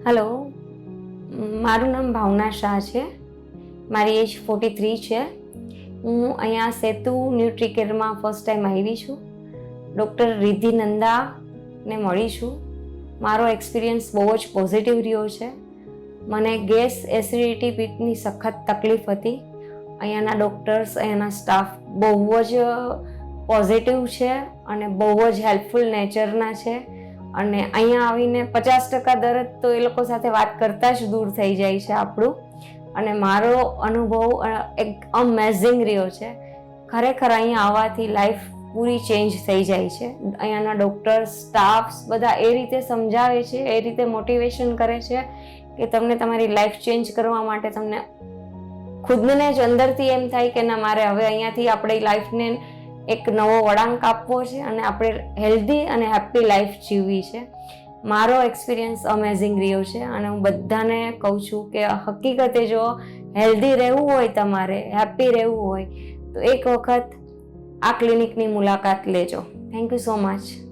Hello, મારું નામ ભાવના શાહ છે. મારી એજ 43 છે. હું અહીંયા સેતુ ન્યુટ્રીકેરમાં ફર્સ્ટ ટાઈમ આવી છું. ડૉક્ટર રિદ્ધિ નંદાને મળી છું. મારો એક્સપિરિયન્સ બહુ જ પોઝિટિવ રહ્યો છે. મને ગેસ એસિડિટી પિત્તની સખત તકલીફ હતી. અહીંયાના ડૉક્ટર્સ, અહીંયાના સ્ટાફ બહુ જ પોઝિટિવ છે અને બહુ જ હેલ્પફુલ નેચરના છે. અને અહીંયા આવીને 50% દર્દ તો એ લોકો સાથે વાત કરતાં જ દૂર થઈ જાય છે આપણું. અને મારો અનુભવ એક અમેઝિંગ રહ્યો છે. ખરેખર અહીંયા આવવાથી લાઈફ પૂરી ચેન્જ થઈ જાય છે. અહીંયાના ડૉક્ટર્સ, સ્ટાફ્સ બધા એ રીતે સમજાવે છે, એ રીતે મોટિવેશન કરે છે કે તમને તમારી લાઈફ ચેન્જ કરવા માટે તમને ખુદને જ અંદરથી એમ થાય કે ના, મારે હવે અહીંયાથી આપણી લાઈફને એક નવો વળાંક આપવો છે અને આપણે હેલ્ધી અને હેપ્પી લાઈફ જીવવી છે. મારો એક્સપિરિયન્સ અમેઝિંગ રહ્યો છે અને હું બધાને કહું છું કે હકીકતે જો હેલ્ધી રહેવું હોય, તમારે હેપ્પી રહેવું હોય તો એક વખત આ ક્લિનિકની મુલાકાત લેજો. Thank you so much.